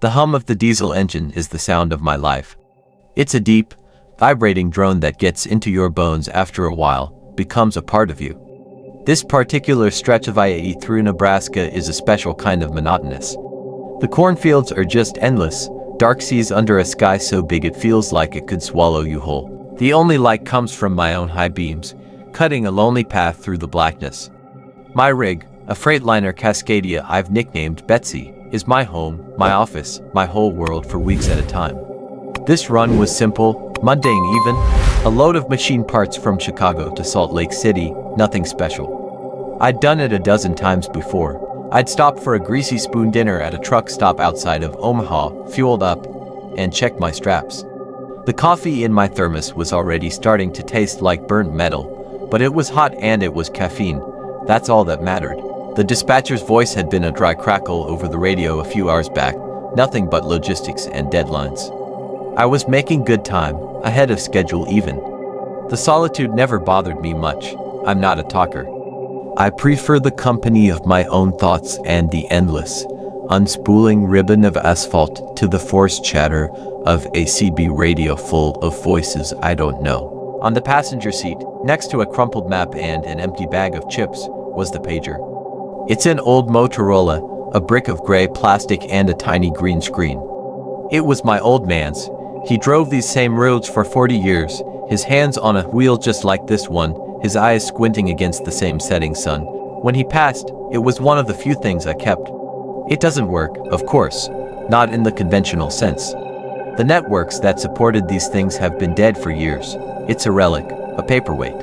The hum of the diesel engine is the sound of my life. It's a deep, vibrating drone that gets into your bones after a while, becomes a part of you. This particular stretch of I-80 through Nebraska is a special kind of monotonous. The cornfields are just endless, dark seas under a sky so big it feels like it could swallow you whole. The only light comes from my own high beams, cutting a lonely path through the blackness. My rig, a Freightliner Cascadia I've nicknamed Betsy, is my home, my office, my whole world for weeks at a time. This run was simple, mundane even, a load of machine parts from Chicago to Salt Lake City, nothing special. I'd done it a dozen times before. I'd stopped for a greasy spoon dinner at a truck stop outside of Omaha, fueled up, and checked my straps. The coffee in my thermos was already starting to taste like burnt metal, but it was hot and it was caffeine. That's all that mattered. The dispatcher's voice had been a dry crackle over the radio a few hours back, nothing but logistics and deadlines. I was making good time, ahead of schedule even. The solitude never bothered me much. I'm not a talker. I prefer the company of my own thoughts and the endless, unspooling ribbon of asphalt to the forced chatter of a CB radio full of voices I don't know. On the passenger seat, next to a crumpled map and an empty bag of chips, was the pager. It's an old Motorola, a brick of gray plastic and a tiny green screen. It was my old man's. He drove these same roads for 40 years, his hands on a wheel just like this one, his eyes squinting against the same setting sun. When he passed, it was one of the few things I kept. It doesn't work, of course, not in the conventional sense. The networks that supported these things have been dead for years. It's a relic, a paperweight.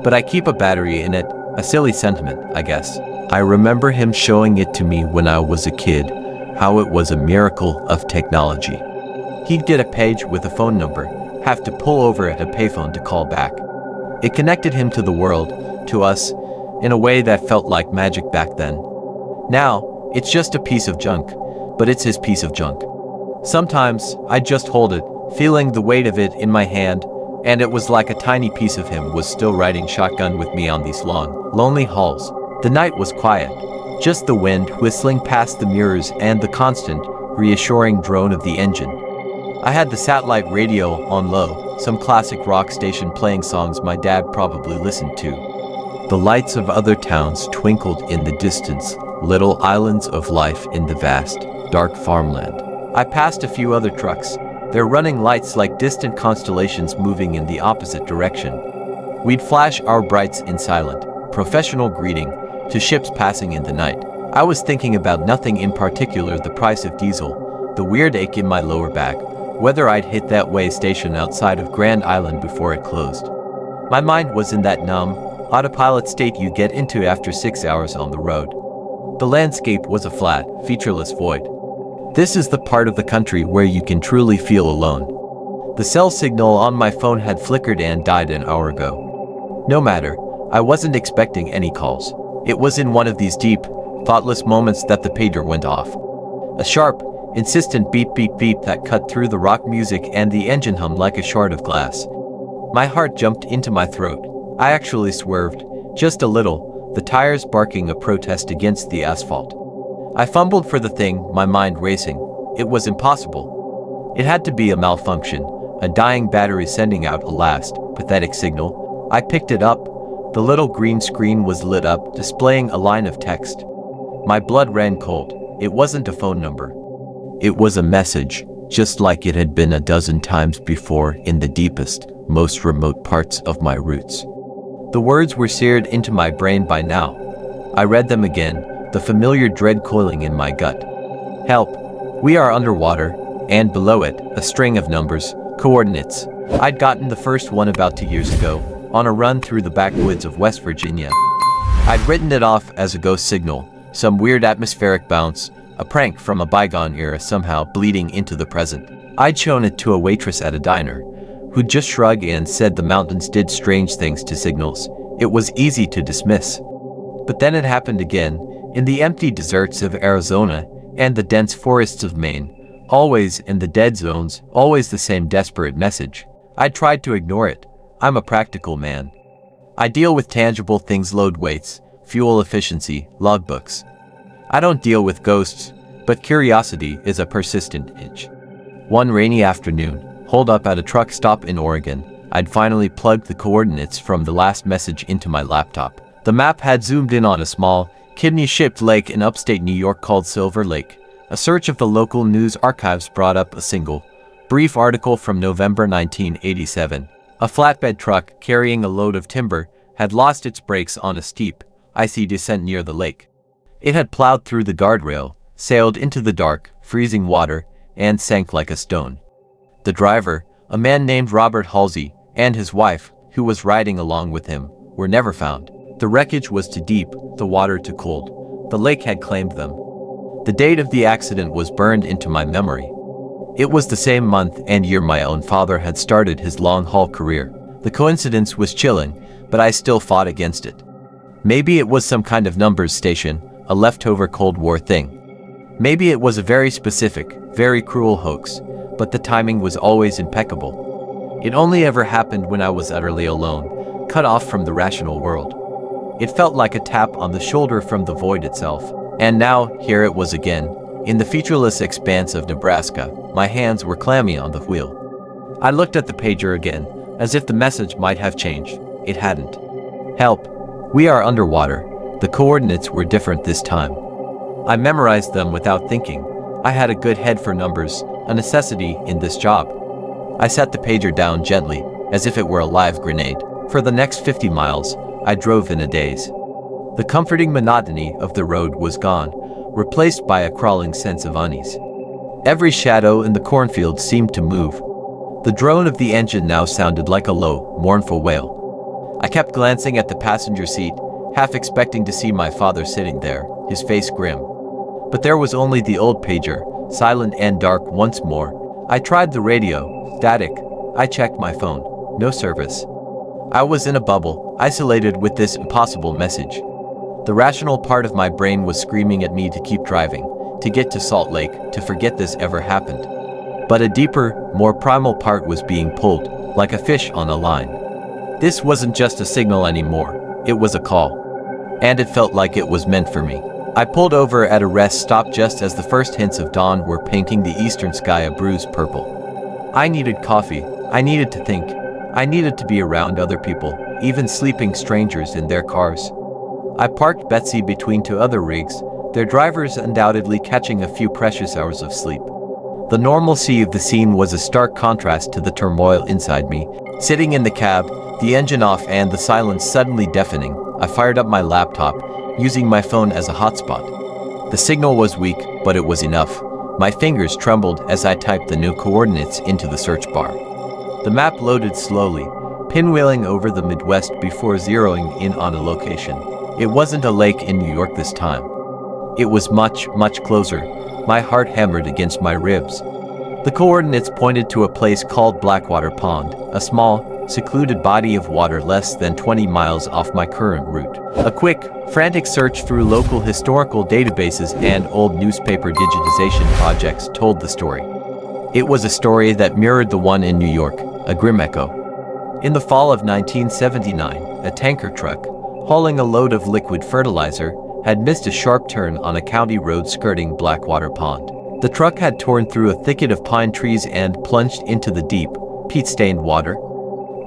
But I keep a battery in it, a silly sentiment, I guess. I remember him showing it to me when I was a kid, how it was a miracle of technology. He'd get a page with a phone number, have to pull over at a payphone to call back. It connected him to the world, to us, in a way that felt like magic back then. Now, it's just a piece of junk, but it's his piece of junk. Sometimes, I'd just hold it, feeling the weight of it in my hand, and it was like a tiny piece of him was still riding shotgun with me on these long, lonely hauls. The night was quiet, just the wind whistling past the mirrors and the constant, reassuring drone of the engine. I had the satellite radio on low, some classic rock station playing songs my dad probably listened to. The lights of other towns twinkled in the distance, little islands of life in the vast, dark farmland. I passed a few other trucks, their running lights like distant constellations moving in the opposite direction. We'd flash our brights in silent, professional greeting to ships passing in the night. I was thinking about nothing in particular, the price of diesel, the weird ache in my lower back, whether I'd hit that way station outside of Grand Island before it closed. My mind was in that numb, autopilot state you get into after 6 hours on the road. The landscape was a flat, featureless void. This is the part of the country where you can truly feel alone. The cell signal on my phone had flickered and died an hour ago. No matter, I wasn't expecting any calls. It was in one of these deep, thoughtless moments that the pager went off. A sharp, insistent beep beep beep that cut through the rock music and the engine hummed like a shard of glass. My heart jumped into my throat. I actually swerved, just a little, the tires barking a protest against the asphalt. I fumbled for the thing, my mind racing. It was impossible. It had to be a malfunction, a dying battery sending out a last, pathetic signal. I picked it up. The little green screen was lit up, displaying a line of text. My blood ran cold. It wasn't a phone number. It was a message, just like it had been a dozen times before in the deepest, most remote parts of my roots. The words were seared into my brain by now. I read them again, the familiar dread coiling in my gut. Help. We are underwater, and below it, a string of numbers, coordinates. I'd gotten the first one about 2 years ago, on a run through the backwoods of West Virginia. I'd written it off as a ghost signal, some weird atmospheric bounce, a prank from a bygone era somehow bleeding into the present. I'd shown it to a waitress at a diner, who'd just shrugged and said the mountains did strange things to signals. It was easy to dismiss. But then it happened again, in the empty deserts of Arizona and the dense forests of Maine, always in the dead zones, always the same desperate message. I tried to ignore it. I'm a practical man. I deal with tangible things, load weights, fuel efficiency, logbooks. I don't deal with ghosts, but curiosity is a persistent itch. One rainy afternoon, holed up at a truck stop in Oregon, I'd finally plugged the coordinates from the last message into my laptop. The map had zoomed in on a small, kidney-shaped lake in upstate New York called Silver Lake. A search of the local news archives brought up a single, brief article from November 1987. A flatbed truck carrying a load of timber had lost its brakes on a steep, icy descent near the lake. It had plowed through the guardrail, sailed into the dark, freezing water, and sank like a stone. The driver, a man named Robert Halsey, and his wife, who was riding along with him, were never found. The wreckage was too deep, the water too cold. The lake had claimed them. The date of the accident was burned into my memory. It was the same month and year my own father had started his long-haul career. The coincidence was chilling, but I still fought against it. Maybe it was some kind of numbers station, a leftover Cold War thing. Maybe it was a very specific, very cruel hoax, but the timing was always impeccable. It only ever happened when I was utterly alone, cut off from the rational world. It felt like a tap on the shoulder from the void itself. And now, here it was again. In the featureless expanse of Nebraska, my hands were clammy on the wheel. I looked at the pager again, as if the message might have changed. It hadn't. Help. We are underwater. The coordinates were different this time. I memorized them without thinking. I had a good head for numbers, a necessity in this job. I set the pager down gently, as if it were a live grenade. For the next 50 miles, I drove in a daze. The comforting monotony of the road was gone, replaced by a crawling sense of unease. Every shadow in the cornfield seemed to move. The drone of the engine now sounded like a low, mournful wail. I kept glancing at the passenger seat, half expecting to see my father sitting there, his face grim. But there was only the old pager, silent and dark once more. I tried the radio, static. I checked my phone, no service. I was in a bubble, isolated with this impossible message. The rational part of my brain was screaming at me to keep driving, to get to Salt Lake, to forget this ever happened. But a deeper, more primal part was being pulled, like a fish on a line. This wasn't just a signal anymore, it was a call. And it felt like it was meant for me. I pulled over at a rest stop just as the first hints of dawn were painting the eastern sky a bruised purple. I needed coffee, I needed to think, I needed to be around other people, even sleeping strangers in their cars. I parked Betsy between two other rigs, their drivers undoubtedly catching a few precious hours of sleep. The normalcy of the scene was a stark contrast to the turmoil inside me. Sitting in the cab, the engine off and the silence suddenly deafening, I fired up my laptop, using my phone as a hotspot. The signal was weak, but it was enough. My fingers trembled as I typed the new coordinates into the search bar. The map loaded slowly, pinwheeling over the Midwest before zeroing in on a location. It wasn't a lake in New York this time. It was much, much closer. My heart hammered against my ribs. The coordinates pointed to a place called Blackwater Pond, a small, secluded body of water less than 20 miles off my current route. A quick, frantic search through local historical databases and old newspaper digitization projects told the story. It was a story that mirrored the one in New York, a grim echo. In the fall of 1979, a tanker truck, hauling a load of liquid fertilizer, had missed a sharp turn on a county road skirting Blackwater Pond. The truck had torn through a thicket of pine trees and plunged into the deep, peat-stained water.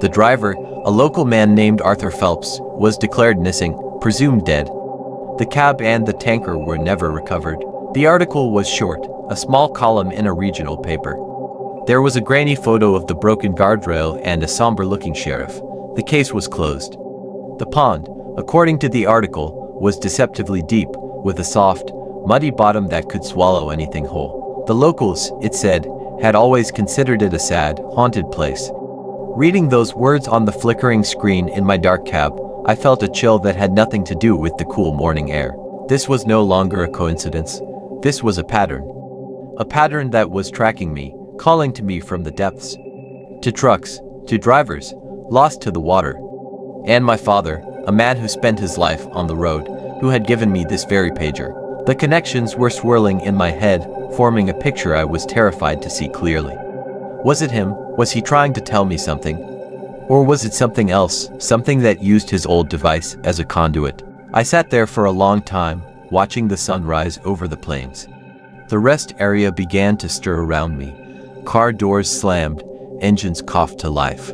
The driver, a local man named Arthur Phelps, was declared missing, presumed dead. The cab and the tanker were never recovered. The article was short, a small column in a regional paper. There was a grainy photo of the broken guardrail and a somber-looking sheriff. The case was closed. The pond, according to the article, was deceptively deep, with a soft, muddy bottom that could swallow anything whole. The locals, it said, had always considered it a sad, haunted place. Reading those words on the flickering screen in my dark cab, I felt a chill that had nothing to do with the cool morning air. This was no longer a coincidence. This was a pattern. A pattern that was tracking me, calling to me from the depths. To trucks, to drivers, lost to the water. And my father, a man who spent his life on the road, who had given me this very pager. The connections were swirling in my head, forming a picture I was terrified to see clearly. Was it him? Was he trying to tell me something? Or was it something else, something that used his old device as a conduit? I sat there for a long time, watching the sun rise over the plains. The rest area began to stir around me. Car doors slammed, engines coughed to life.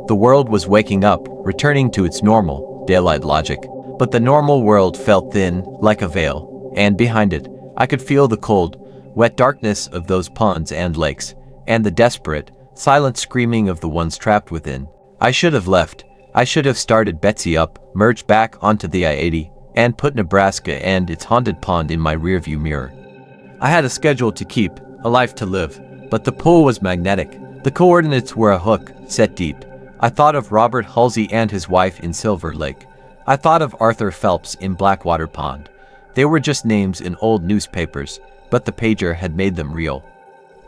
The world was waking up, returning to its normal, daylight logic. But the normal world felt thin, like a veil, and behind it, I could feel the cold, wet darkness of those ponds and lakes, and the desperate, silent screaming of the ones trapped within. I should have left. I should have started Betsy up, merged back onto the I-80, and put Nebraska and its haunted pond in my rearview mirror. I had a schedule to keep, a life to live, but the pull was magnetic. The coordinates were a hook, set deep. I thought of Robert Halsey and his wife in Silver Lake. I thought of Arthur Phelps in Blackwater Pond. They were just names in old newspapers, but the pager had made them real.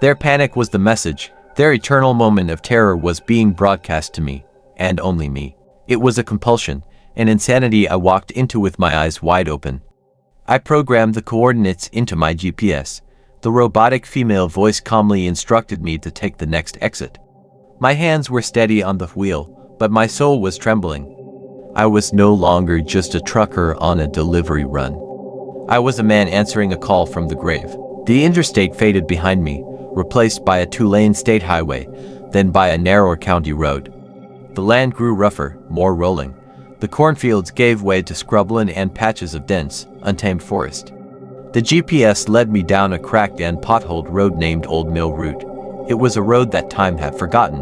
Their panic was the message. Their eternal moment of terror was being broadcast to me, and only me. It was a compulsion, an insanity I walked into with my eyes wide open. I programmed the coordinates into my GPS. The robotic female voice calmly instructed me to take the next exit. My hands were steady on the wheel, but my soul was trembling. I was no longer just a trucker on a delivery run. I was a man answering a call from the grave. The interstate faded behind me, replaced by a 2-lane state highway, then by a narrower county road. The land grew rougher, more rolling. The cornfields gave way to scrubland and patches of dense, untamed forest. The GPS led me down a cracked and potholed road named Old Mill Route. It was a road that time had forgotten.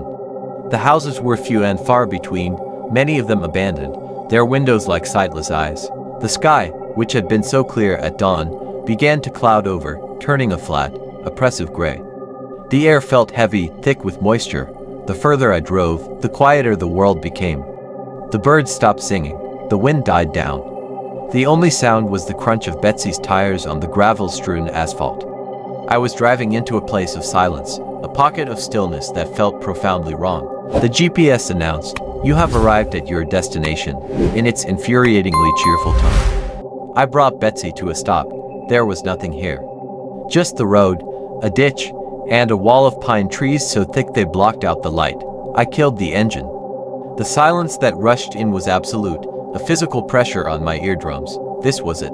The houses were few and far between, many of them abandoned, their windows like sightless eyes. The sky, which had been so clear at dawn, began to cloud over, turning a flat, oppressive gray. The air felt heavy, thick with moisture. The further I drove, the quieter the world became. The birds stopped singing. The wind died down. The only sound was the crunch of Betsy's tires on the gravel-strewn asphalt. I was driving into a place of silence, a pocket of stillness that felt profoundly wrong. The GPS announced, "You have arrived at your destination," in its infuriatingly cheerful tone. I brought Betsy to a stop. There was nothing here. Just the road, a ditch, and a wall of pine trees so thick they blocked out the light. I killed the engine. The silence that rushed in was absolute, a physical pressure on my eardrums. This was it.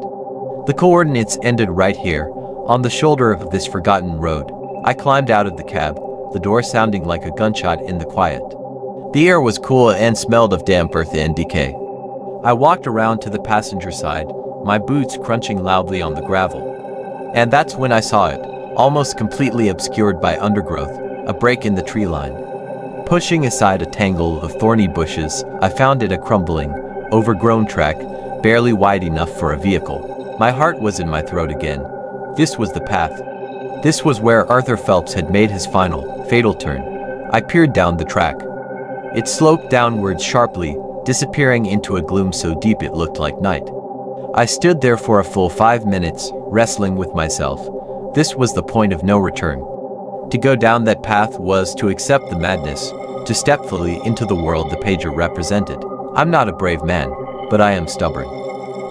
The coordinates ended right here, on the shoulder of this forgotten road. I climbed out of the cab, the door sounding like a gunshot in the quiet. The air was cool and smelled of damp earth and decay. I walked around to the passenger side, my boots crunching loudly on the gravel. And that's when I saw it, almost completely obscured by undergrowth, a break in the tree line. Pushing aside a tangle of thorny bushes, I found it a crumbling, overgrown track, barely wide enough for a vehicle. My heart was in my throat again. This was the path. This was where Arthur Phelps had made his final, fatal turn. I peered down the track. It sloped downwards sharply, disappearing into a gloom so deep it looked like night. I stood there for a full 5 minutes, wrestling with myself. This was the point of no return. To go down that path was to accept the madness, to step fully into the world the pager represented. I'm not a brave man, but I am stubborn.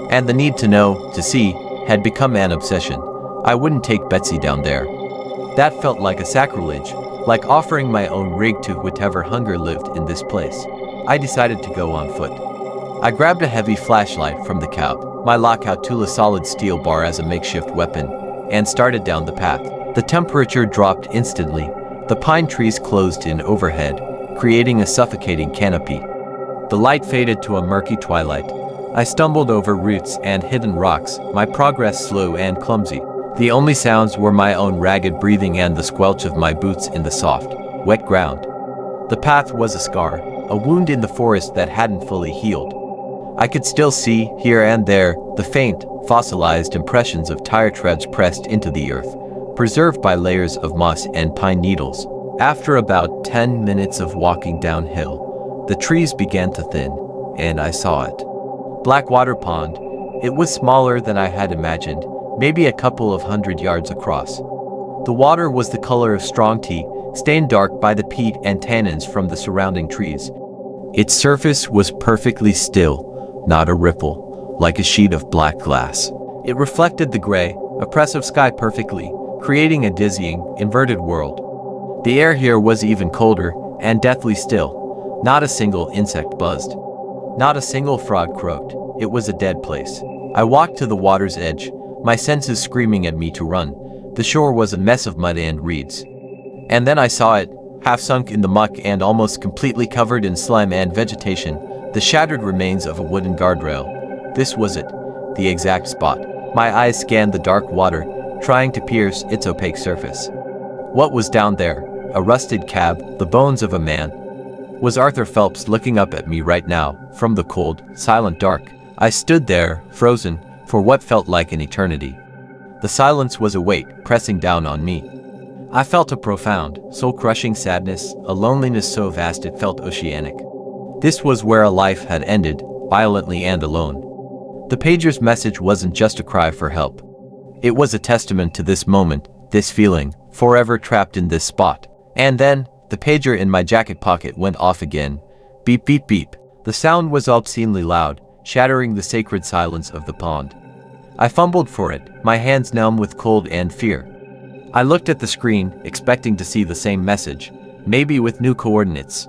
And the need to know, to see, had become an obsession. I wouldn't take Betsy down there. That felt like a sacrilege, like offering my own rig to whatever hunger lived in this place. I decided to go on foot. I grabbed a heavy flashlight from the cab, my lockout tool a solid steel bar as a makeshift weapon, and started down the path. The temperature dropped instantly. The pine trees closed in overhead, creating a suffocating canopy. The light faded to a murky twilight. I stumbled over roots and hidden rocks, my progress slow and clumsy. The only sounds were my own ragged breathing and the squelch of my boots in the soft, wet ground. The path was a scar, a wound in the forest that hadn't fully healed. I could still see, here and there, the faint, fossilized impressions of tire treads pressed into the earth, preserved by layers of moss and pine needles. After about 10 minutes of walking downhill, the trees began to thin, and I saw it. Blackwater Pond. It was smaller than I had imagined, maybe a couple of 100 yards across. The water was the color of strong tea, stained dark by the peat and tannins from the surrounding trees. Its surface was perfectly still, not a ripple, like a sheet of black glass. It reflected the gray, oppressive sky perfectly, creating a dizzying, inverted world. The air here was even colder, and deathly still. Not a single insect buzzed. Not a single frog croaked. It was a dead place. I walked to the water's edge, my senses screaming at me to run. The shore was a mess of mud and reeds. And then I saw it, half sunk in the muck and almost completely covered in slime and vegetation, the shattered remains of a wooden guardrail. This was it, the exact spot. My eyes scanned the dark water, trying to pierce its opaque surface. What was down there? A rusted cab, the bones of a man. Was Arthur Phelps looking up at me right now, from the cold, silent dark? I stood there, frozen, for what felt like an eternity. The silence was a weight, pressing down on me. I felt a profound, soul-crushing sadness, a loneliness so vast it felt oceanic. This was where a life had ended, violently and alone. The pager's message wasn't just a cry for help. It was a testament to this moment, this feeling, forever trapped in this spot. And then, the pager in my jacket pocket went off again. Beep, beep, beep. The sound was obscenely loud, shattering the sacred silence of the pond. I fumbled for it, my hands numb with cold and fear. I looked at the screen, expecting to see the same message, maybe with new coordinates.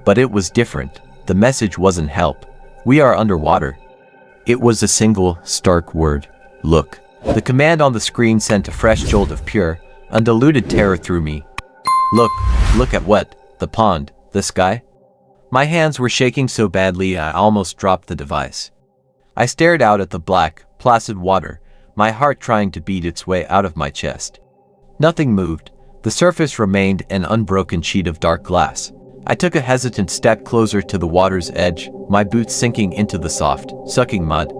But it was different. The message wasn't help. We are underwater. It was a single, stark word. Look. The command on the screen sent a fresh jolt of pure, undiluted terror through me. Look at what? The pond, the sky? My hands were shaking so badly I almost dropped the device. I stared out at the black, placid water, my heart trying to beat its way out of my chest. Nothing moved. The surface remained an unbroken sheet of dark glass. I took a hesitant step closer to the water's edge, my boots sinking into the soft, sucking mud.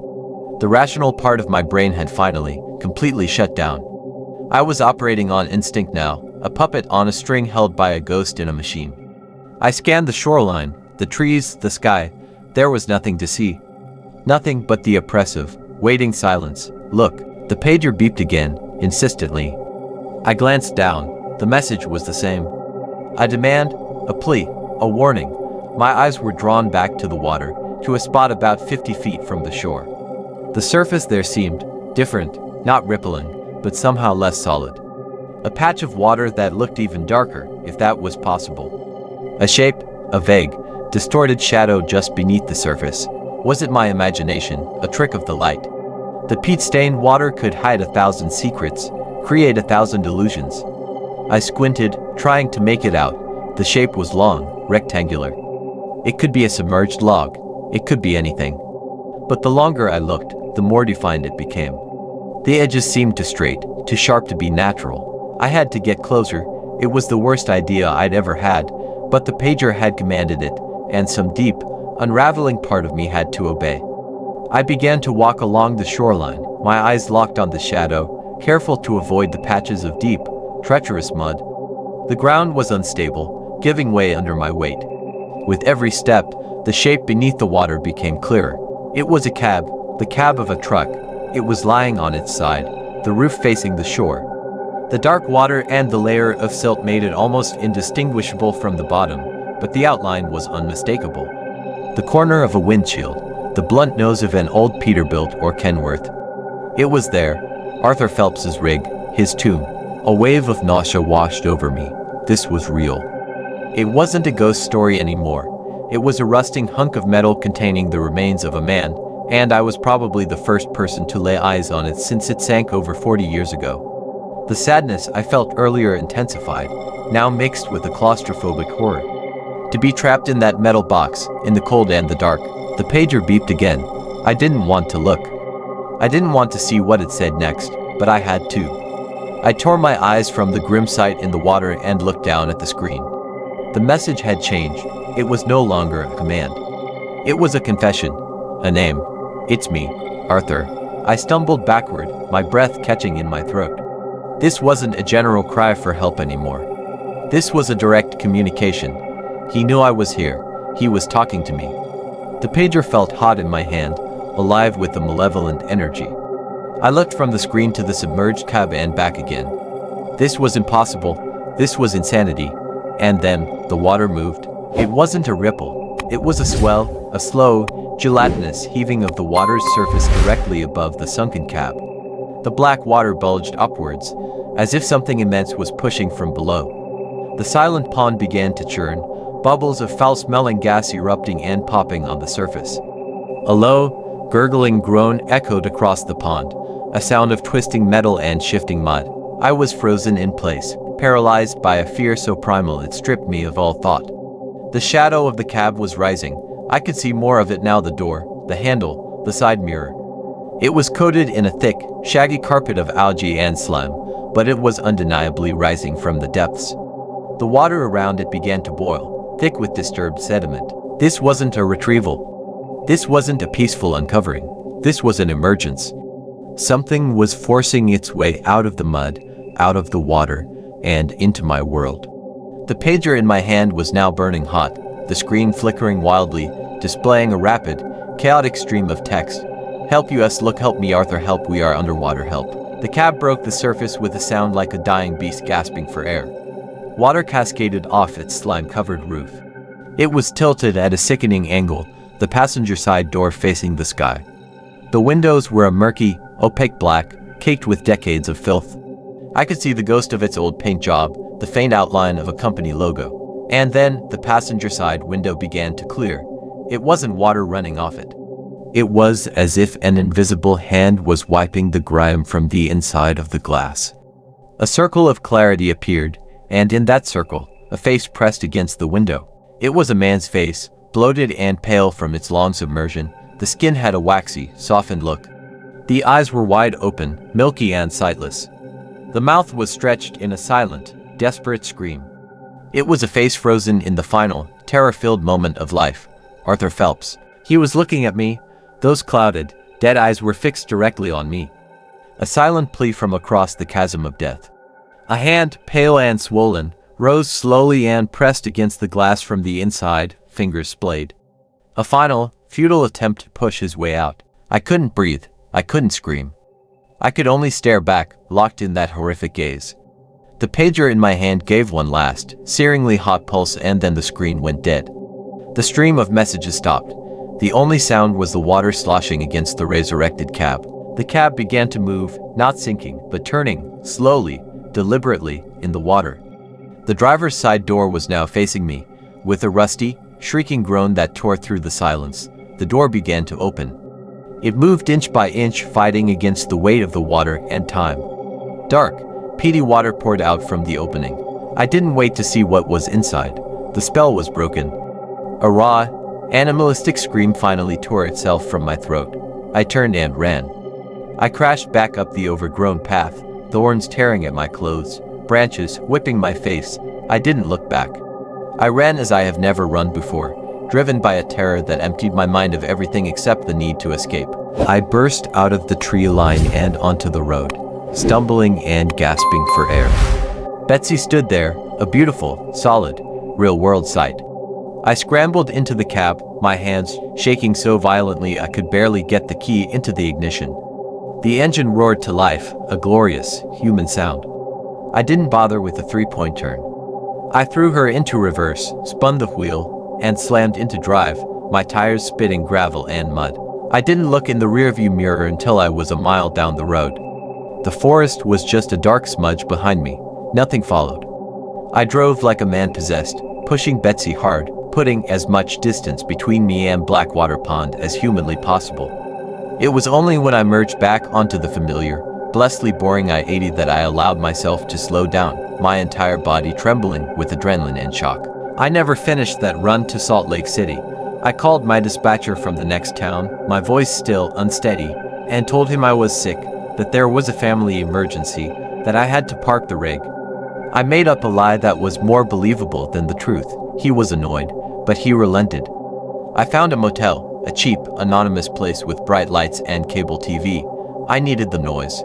The rational part of my brain had finally, completely shut down. I was operating on instinct now, a puppet on a string held by a ghost in a machine. I scanned the shoreline, the trees, the sky. There was nothing to see. Nothing but the oppressive, waiting silence. Look, the pager beeped again, insistently. I glanced down. The message was the same. A demand, a plea, a warning. My eyes were drawn back to the water, to a spot about 50 feet from the shore. The surface there seemed different, not rippling, but somehow less solid. A patch of water that looked even darker, if that was possible. A shape, a vague, distorted shadow just beneath the surface. Was it my imagination, a trick of the light? The peat-stained water could hide 1,000 secrets, create 1,000 illusions. I squinted, trying to make it out. The shape was long, rectangular. It could be a submerged log. It could be anything. But the longer I looked, the more defined it became. The edges seemed too straight, too sharp to be natural. I had to get closer. It was the worst idea I'd ever had, but the pager had commanded it, and some deep, unraveling part of me had to obey. I began to walk along the shoreline, my eyes locked on the shadow, careful to avoid the patches of deep, treacherous mud. The ground was unstable, giving way under my weight. With every step, the shape beneath the water became clearer. It was a cab, the cab of a truck. It was lying on its side, the roof facing the shore. The dark water and the layer of silt made it almost indistinguishable from the bottom, but the outline was unmistakable. The corner of a windshield, the blunt nose of an old Peterbilt or Kenworth. It was there, Arthur Phelps's rig, his tomb. A wave of nausea washed over me. This was real. It wasn't a ghost story anymore. It was a rusting hunk of metal containing the remains of a man, and I was probably the first person to lay eyes on it since it sank over 40 years ago. The sadness I felt earlier intensified, now mixed with a claustrophobic horror. To be trapped in that metal box, in the cold and the dark. The pager beeped again. I didn't want to look. I didn't want to see what it said next, but I had to. I tore my eyes from the grim sight in the water and looked down at the screen. The message had changed. It was no longer a command. It was a confession, a name. It's me, Arthur. I stumbled backward, my breath catching in my throat. This wasn't a general cry for help anymore. This was a direct communication. He knew I was here. He was talking to me. The pager felt hot in my hand, alive with a malevolent energy. I looked from the screen to the submerged cab and back again. This was impossible. This was insanity. And then, the water moved. It wasn't a ripple. It was a swell, a slow, gelatinous heaving of the water's surface directly above the sunken cab. The black water bulged upwards, as if something immense was pushing from below. The silent pond began to churn, bubbles of foul-smelling gas erupting and popping on the surface. A low, gurgling groan echoed across the pond, a sound of twisting metal and shifting mud. I was frozen in place, paralyzed by a fear so primal it stripped me of all thought. The shadow of the cab was rising. I could see more of it now: the door, the handle, the side mirror. It was coated in a thick, shaggy carpet of algae and slime, but it was undeniably rising from the depths. The water around it began to boil, thick with disturbed sediment. This wasn't a retrieval. This wasn't a peaceful uncovering. This was an emergence. Something was forcing its way out of the mud, out of the water, and into my world. The pager in my hand was now burning hot, the screen flickering wildly, displaying a rapid, chaotic stream of text. Help US, look, help me Arthur, help, we are underwater, help. The cab broke the surface with a sound like a dying beast gasping for air. Water cascaded off its slime-covered roof. It was tilted at a sickening angle, the passenger side door facing the sky. The windows were a murky, opaque black, caked with decades of filth. I could see the ghost of its old paint job, the faint outline of a company logo. And then, the passenger side window began to clear. It wasn't water running off it. It was as if an invisible hand was wiping the grime from the inside of the glass. A circle of clarity appeared, and in that circle, a face pressed against the window. It was a man's face, bloated and pale from its long submersion. The skin had a waxy, softened look. The eyes were wide open, milky and sightless. The mouth was stretched in a silent, desperate scream. It was a face frozen in the final, terror-filled moment of life. Arthur Phelps. He was looking at me. Those clouded, dead eyes were fixed directly on me. A silent plea from across the chasm of death. A hand, pale and swollen, rose slowly and pressed against the glass from the inside, fingers splayed. A final, futile attempt to push his way out. I couldn't breathe. I couldn't scream. I could only stare back, locked in that horrific gaze. The pager in my hand gave one last, searingly hot pulse, and then the screen went dead. The stream of messages stopped. The only sound was the water sloshing against the resurrected cab. The cab began to move, not sinking, but turning, slowly, deliberately, in the water. The driver's side door was now facing me. With a rusty, shrieking groan that tore through the silence, the door began to open. It moved inch by inch, fighting against the weight of the water and time. Dark, peaty water poured out from the opening. I didn't wait to see what was inside. The spell was broken. A raw, animalistic scream finally tore itself from my throat. I turned and ran. I crashed back up the overgrown path, thorns tearing at my clothes, branches whipping my face. I didn't look back. I ran as I have never run before, driven by a terror that emptied my mind of everything except the need to escape. I burst out of the tree line and onto the road, stumbling and gasping for air. Betsy stood there, a beautiful, solid, real-world sight. I scrambled into the cab, my hands shaking so violently I could barely get the key into the ignition. The engine roared to life, a glorious, human sound. I didn't bother with a three-point turn. I threw her into reverse, spun the wheel, and slammed into drive, my tires spitting gravel and mud. I didn't look in the rearview mirror until I was a mile down the road. The forest was just a dark smudge behind me. Nothing followed. I drove like a man possessed, pushing Betsy hard, putting as much distance between me and Blackwater Pond as humanly possible. It was only when I merged back onto the familiar, blessedly boring I-80 that I allowed myself to slow down, my entire body trembling with adrenaline and shock. I never finished that run to Salt Lake City. I called my dispatcher from the next town, my voice still unsteady, and told him I was sick, that there was a family emergency, that I had to park the rig. I made up a lie that was more believable than the truth. He was annoyed, but he relented. I found a motel, a cheap, anonymous place with bright lights and cable TV. I needed the noise.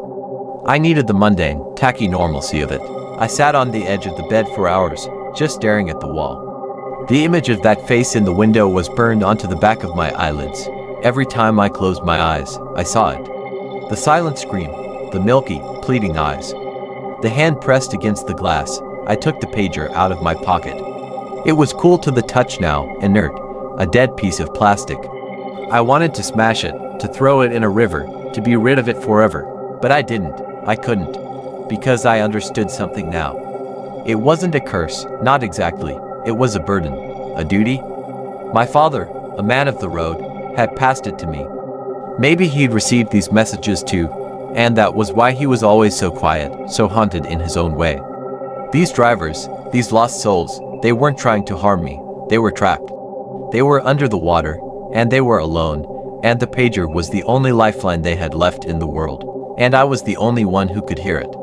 I needed the mundane, tacky normalcy of it. I sat on the edge of the bed for hours, just staring at the wall. The image of that face in the window was burned onto the back of my eyelids. Every time I closed my eyes, I saw it. The silent scream, the milky, pleading eyes. The hand pressed against the glass. I took the pager out of my pocket. It was cool to the touch now, inert, a dead piece of plastic. I wanted to smash it, to throw it in a river, to be rid of it forever. But I didn't. I couldn't. Because I understood something now. It wasn't a curse, not exactly. It was a burden, a duty. My father, a man of the road, had passed it to me. Maybe he'd received these messages too, And that was why he was always so quiet, so haunted in his own way. These drivers, these lost souls, they weren't trying to harm me, they were trapped. They were under the water, and they were alone, and the pager was the only lifeline they had left in the world, and I was the only one who could hear it.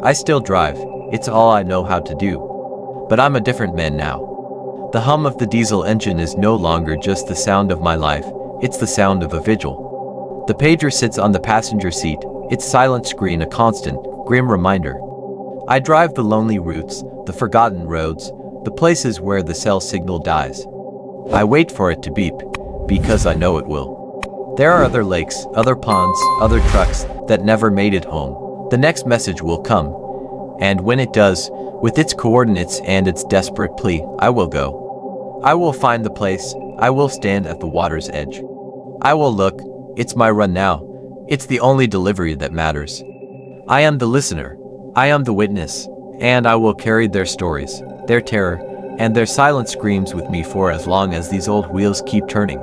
I still drive, it's all I know how to do. But I'm a different man now. The hum of the diesel engine is no longer just the sound of my life, it's the sound of a vigil. The pager sits on the passenger seat, its silent screen a constant, grim reminder. I drive the lonely routes, the forgotten roads, the places where the cell signal dies. I wait for it to beep, because I know it will. There are other lakes, other ponds, other trucks that never made it home. The next message will come, and when it does, with its coordinates and its desperate plea, I will go. I will find the place, I will stand at the water's edge. I will look, it's my run now, it's the only delivery that matters. I am the listener, I am the witness, and I will carry their stories, their terror, and their silent screams with me for as long as these old wheels keep turning.